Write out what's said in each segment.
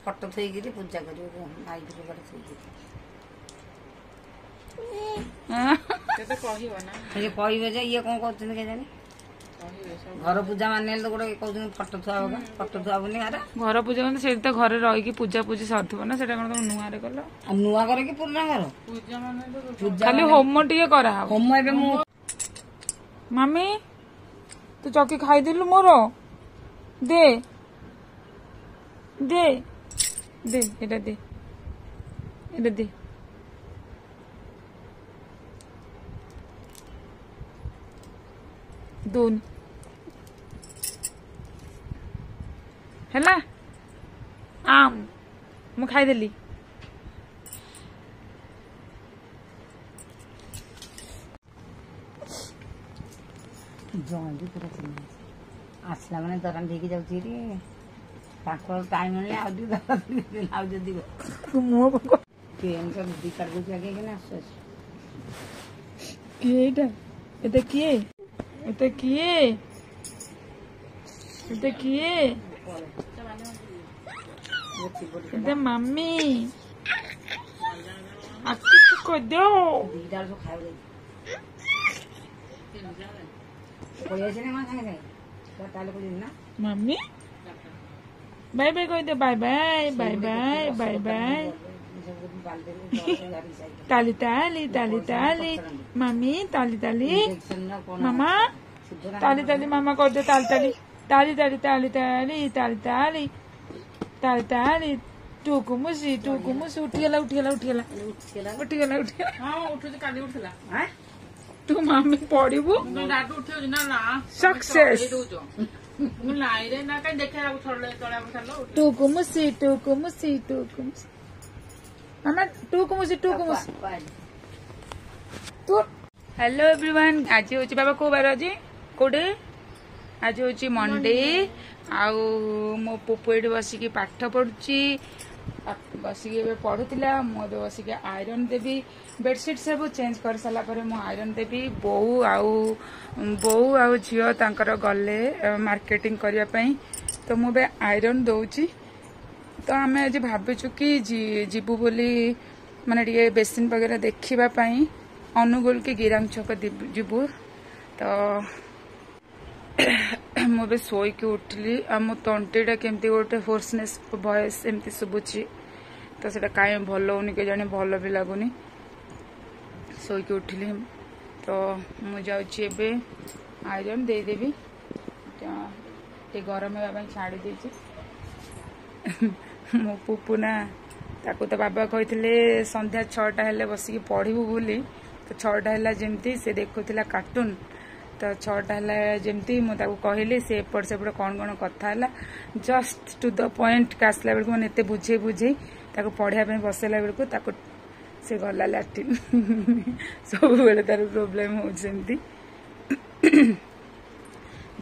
फटो थोकरी पूजा कर माइक कहे जे ये कौन कहते के जानी घर पूजा मान तो गोटे कहते फटो थुआ फटो थुआबनी घर पूजा करते से तो घर रही पूजा पूजी सर ना से नुआ कल नुआ कर कि पुराना घर खाली होम टे करा होम ए मामी तू चौकी खाईदेलु मोर दे दे दे एटा दे एटा दे दून हैला आम मु खाईदेली जल्दी पूरा आसला मैंने दरान ठीक जाऊँगी टाइम ट्रेन का बुद्धि कर दूसरा किए मम्मी को दो मम्मी बाय बाय कह दे bye bye bye bye bye bye ताली ताली ताली ताली मम्मी ताली ताली मामा ताली ताली मामा कह दे ताली ताली ताली ताली ताली ताली ताली ताली ताली ताली टूकु मुसी उठिगला उठिगला उठिगला उठिगला उठिगला हां उठु काली उठला तू मामी पड़ू सक्सेस टूकुमुसी टूकुमुसी टूकुमुसी मामा टूकुमुसी टूकुमुसी तू हेलो एवरीवन आज हूँ बाबा को बार आज कोडे आज हूँ मंडे आउ मो पुपु ये बसिकी पाठ पढ़ुची बसिकी पढ़ुला मुझे बसिकी आयरन देवी बेडसीट सब चेंज कर सारा पर मु आयरन देवी बोऊ आउ झील तांकर गले मार्केटिंग करने तो मुझे आयरन दौची तो आम आज भावुँ कि जीवु बोली माने टे बेसिन वगैरह देखापी अनुगुल की गिरांग छक जीवु तो मुझे शोक उठली आ मो तंटीटा केमती गोटे होर्सनेस वॉइस एमती शुभुची तो सेटा कहीं भल होनी के जाने भल भी लगुनि शोक उठली तो मुझे आयरन देदेवी गरम होगा छाड़ी देती मो पुपुना ताको तो बाबा कहते संध्या 6टा हेले बसिकी पढ़ू बोली तो 6टा है जमती से देखुला कार्टून तो 6टा है जमती मुझे कहली से एपट सेपट कौन कौन कथा है जस्ट टू द पॉइंट आसला बेलू मैंने एत बुझे बुझे पढ़ाई बसला बेलू से गला लाट्रिन सब बेले तार प्रोब्लेम होती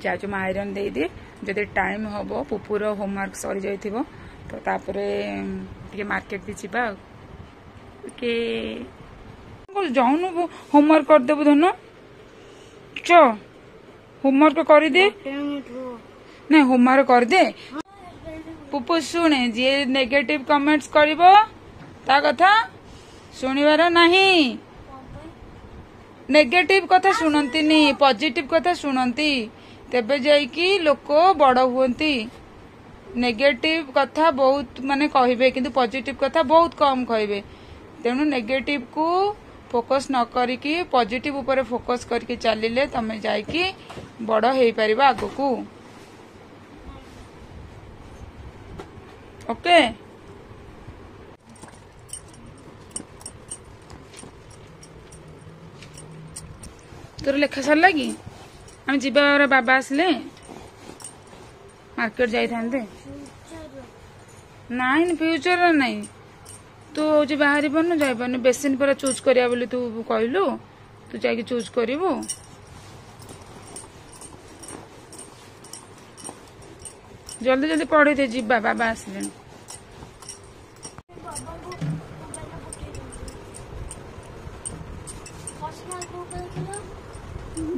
जाचु आयरन दे दिए जदि टाइम हम पुपुर होमवर्क सरी जाइथिबो तो तापरे टिके मार्केट भी जीवा के जाऊनु होमवर्क कर देबो धन च होमवर्क कर दे नहीं होमवर्क कर दे पुपु शुणे जी नेगेटिव कमेंट्स करिवो ता कथा शुणिबार नहीं नेगेटिव कथा शुणती नहीं पॉजिटिव कथा शुणती तेबे जाइकी लोक बड़ हुंती नेगेटिव कथा बहुत माने कहिबे किंतु पॉजिटिव कथा बहुत कम कहिबे तेणु नेगेटिव को फोकस न करिकी पॉजिटिव ऊपर फोकस करके चलिले तमे जाइकी बड़ हेई परिबा आगो को ओके तोर लेखा सरला कि हम जीवा बाबा आसले मार्केट जाई थांते नाइन फ्यूचर नहीं तू हूँ बाहरी पारनु जाई पारनु बेसिन पर चूज करिया बोली तू कहलु तू जाके चूज करिवु जल्दी जल्दी पढ़ी दे जीवा बाबा आसले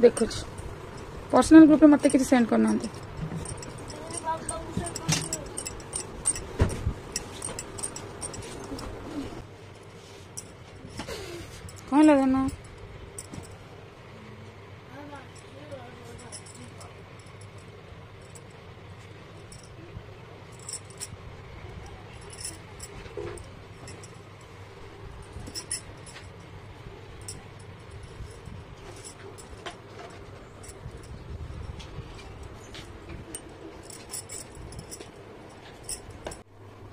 देखु पर्सनल ग्रुप में मत किसी सेंड करना कौन लगा ना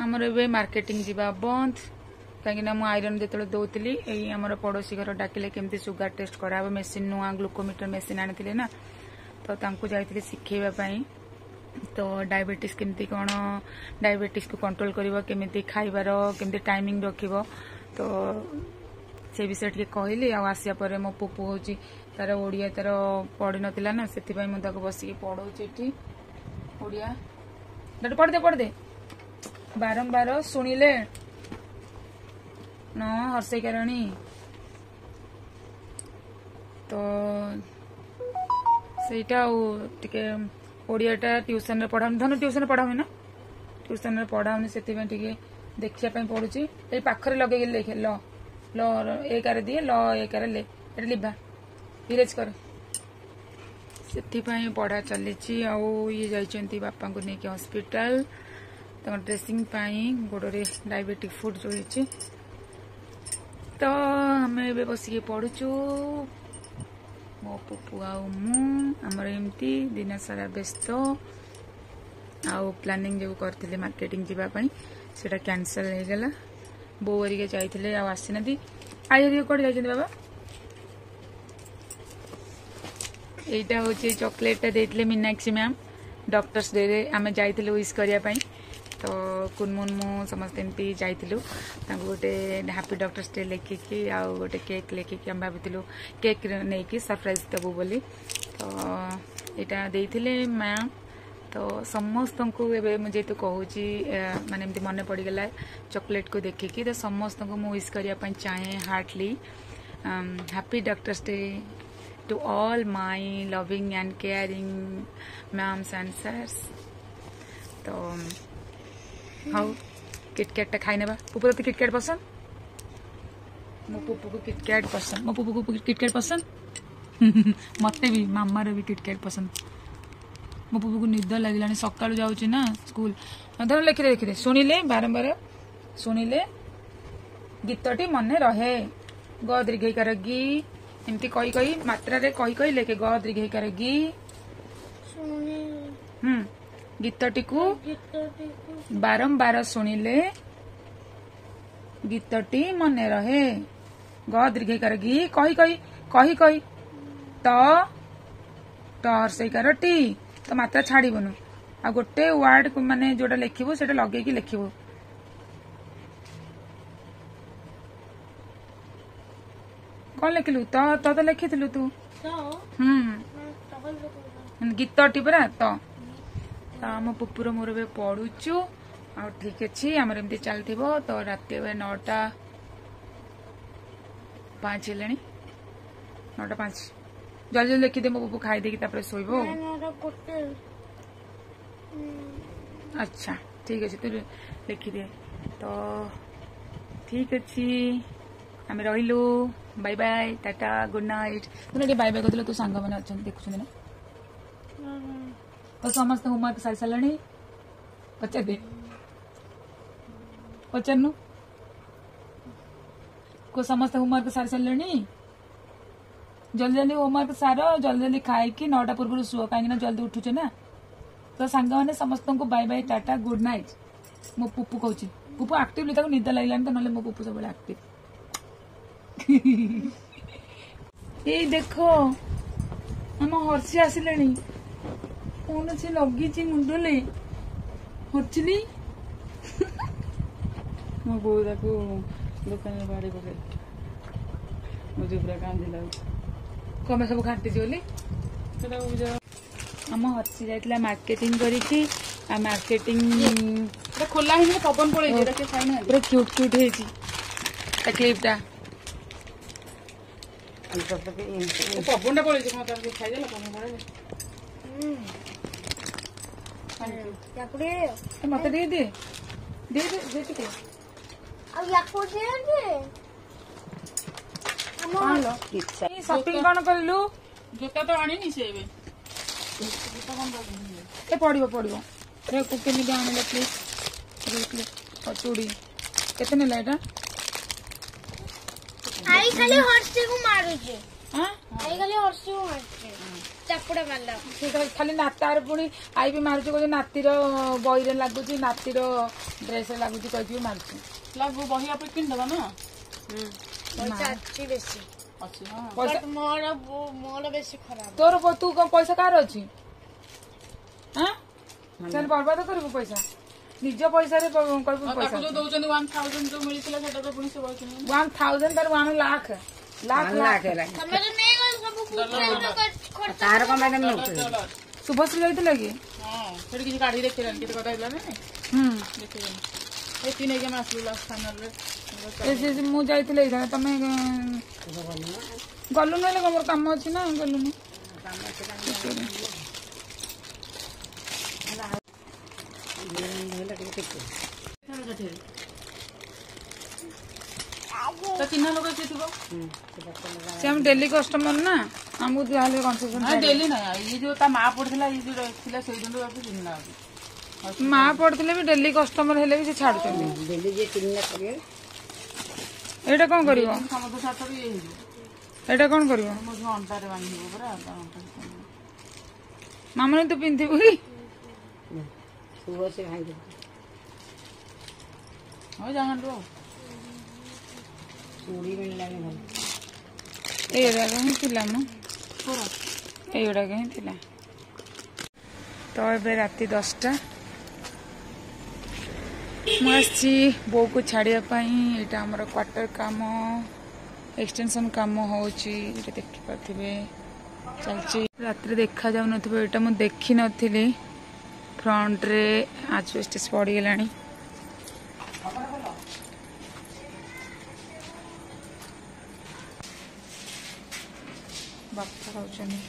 आमर ए मार्केटिंग जीवा बंद कहीं आयरन जो दौली आमर पड़ोशी घर डाकिले केमती सुगर टेस्ट करा मेसीन नुआ ग्लूकोमीटर मेसीन आनी ना तो जाइए शिखेवाई तो डायबिटीज केमती कौन डायबिटीज को कंट्रोल कर केमती खाइबार केमती टाइमिंग रखिब तो से विषय टे कहली आसिया पर मो पुपु हूँ तार ओडिया तार पढ़ी नाला ना से बसिक पढ़ाऊँ ओडिया पढ़दे बारंबार शुणिले न हर्षे करणी तो सेटा टिके ओडियाटा ट्यूशन रे पढ़ाऊनी धन ट्यूशन रे पढ़ाऊनी ना ट्यूशन रे पढ़ाऊनी से देखिया पड़ुची ये पाखरे लगे लिखे ल ल एकार दिए ल एकार ले लिभा इरेज कर से पढ़ा चली ये जाइए बापा को लेकिन हॉस्पिटल ड्रेसिंग गोड़े डायबिटिक फुड जो तो आम ए बसिक पढ़ुचु मो पुपु आमर एमती दिन सारा व्यस्त आउ प्लानिंग जो करते मार्केटिंग जीवाई से कैंसल हो गला बो हरिका जाइए आसना आई हरिका कौटे जाइए बाबा यहीटा हूँ चॉकलेटा देते मीनाक्षी मैम डॉक्टर्स डे रे आम जाइए विश करने तो कुनमुन मु समस्त एमती जाइलु गोटे हैप्पी डॉक्टर्स डे लिखिकी आउ गोटे केक लिखिकी आम भाविलु केक नहीं सरप्राइज देबू बोली तो यहाँ देते मैम तो समस्त को मुझे तो कहूँ माने एमती मन पड़गला चॉकलेट को देखिकी तो समस्त को मु विश करने चाहे heartly happy doctors day to all my loving and caring ma'ams and sirs तो हाँ किटकैट टा खाई ना पुपु तो किटकैट पसंद मो पुपु को किटकैट पसंद मो पुपु को किटकैट पसंद मते भी मामार भी किटकैट पसंद मो पुपु को निद लगे सकाळु जाऊँ ना स्कूल धर लिखिदे लिखिदे शुणिले बारंबार शुणिले गीतटी मन रहे ग दीर्घकार गी एमती कही कही मात्रा रे कही कही लेके ग दीर्घकार गी गीतटी को बारंबार शुणिले गीतटी मन रहे ग दीर्घकार गी कही कही कही कही हर्षईकार टी तो मात्रा छाड़बनु आ गोटे वर्ड माने जोटा लिखिबो सेटा लगेकी लिखिबो कौन लिखिलु तो लिखिलु तू गीतटी परा तो आम पुपुर मोर ए पढ़ुचु आ ठीक अच्छे आमर एमती चलती तो रात 9:05 है 9:05 जल्दी जल्दी लिखिदे मो पुपु खाई देकी शोब अच्छा ठीक अच्छे तू लिखिदे तो ठीक अच्छे आम रहिलु bye bye tata good night तुम बाय बाय कहते तू सांग मैंने अच्छा देखुं ना तो समस्त होमवर्क सारी सारे पचार दे पचारनु को समस्त होमवर्क सारी सारे जल्दी जल्दी होमवर्क सार जल्दी जल्दी खाई 9टा पूर्व शुभ कहीं जल्दी उठुचे ना तो सांग मैंने समस्त को bye bye tata good night मो पुपु कहूँ पुपु आक्टिवली निद लगे तो ना मो पुपु सब आक्टिव ये देखो आम हर्षी आसिले कौन से लगी मुंडले हर्षिली मो बो दुकान में बाड़ी पकड़ मुझे पूरा कांदिला कम सब घाटी बोली आम हर्षी जाइला मार्केटिंग करिकी आ मार्केटिंग खोला ही पवन पड़े पूरा क्यूट क्यूट है क्लिपटा पवन पड़े खाई मत दे दे दे दे दे कौन लो ଇଚ୍ଛା शॉपिंग कौन कलु जोता तो आनी नहीं से एबे ए पड़िबो पड़िबो रे कुके नि आनिले प्लीज चूड़ी केते नेला एटा आई खाली हर्षी को मारुचे हां आई खाली हर्षी को मारुचे चापुड़ा मारला खाली नातार पुणी आई भी मारुची कहू नातीर बईरे लगुच नातीर ड्रेस लगुच कह मारुची लागो बही आप किन दबा ना पैसा अच्छी बेसी अच्छी हां पैसा मोर बेसी खराब तोर तू कौन पैसा कार अच्छी हाँ चल बर्बाद करू पैसा निज पैसा रे करू पैसा जो दउचन 1000 जो मिलितला सेटा तो पुनी से बहिनी 1000 तार 1 लाख लाख लाख तमे तो नहीं गल सब खर्च ତାର କଣ ପାଇଁ ତମେ ନଉଛ? शुभश्री जाइए कि हां सेठी किसी गाड़ी देखिरानी केते कथा हिला ना देखिरानी ए तीन के मास लास्ट फाइनल रे मु जाइए तमें गलु ना मोर काम अच्छी ना गलु तो चिन्ह लोग के थिबो से हम डेली कस्टमर ना हमको जाले कंसेशन हां डेली ना ये जो ता मां पड़थिला ये जो रखथिला सेई दिन बापू चिन्ह आबी माँ पड़ते भी डेली कस्टमर हेले भी से छाड़ुଛନ୍ତି ଡେଲି ଯିଏ କିଣିଲା କରିବେ ଏଇଟା କଣ କରିବ ସମୁଦ୍ର ସାଥ ବି ଏ हिजो ଏଇଟା କଣ କରିବ मो जो अंटारे बांधिबो परा ମାମୁନି ତୁ ପିନ୍ଧିବୁ କି ଶୁଭ ସେ ଭାଙ୍ଗି हो जाहन रो ଚୁଡ଼ି ମିଳିଲାନି ଭଲ ଏଇଗୁଡାକ ହିଁ ଥିଲା ମ पूरा ଏଇଗୁଡାକ ହିଁ ଥିଲା ତ ଏବେ ରାତି 10ଟା ମୁଁ ଆସିଛି ବୋଉକୁ ଛାଡ଼ିବା ପାଇଁ ଏଇଟା ଆମର କ୍ୱାର୍ଟର କାମ ଏକ୍ସଟେନସନ୍ କାମ ହେଉଛି ଏଇଟା ଦେଖିପାରୁଥିବେ ଚାଲିଛି ରାତିରେ ଦେଖାଯାଉନଥିବ ଏଇଟା ମୁଁ ଦେଖିନଥିଲି ଫ୍ରଣ୍ଟରେ ଆଜବେଷ୍ଟସ୍ ପଡ଼ିଗଲାଣି ବାପା ଖାଉଛନ୍ତି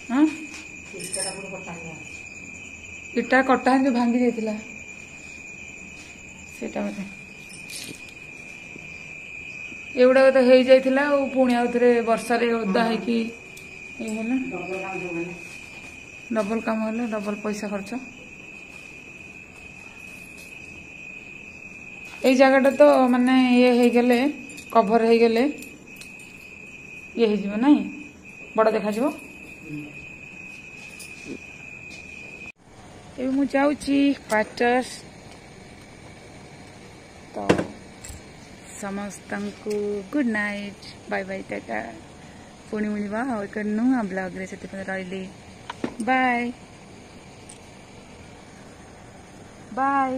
हाँ इटा कटा जो भांगी जाइथिला सेटा बोधे एगुड़ा तो हो जाइथिला पुणी आउ थे वर्षा रे ओदा है कि डबल काम है डबल पैसा खर्च ये जगह तो माने ये हो गले कभर हो गले ये हो ना बड़ देखा ये मु जाऊँगी क्वार्टर्स तो समस्त को good night bye bye tata पुणी मिलवा और एक नुआ ब्लॉग रे से रही बाय बाय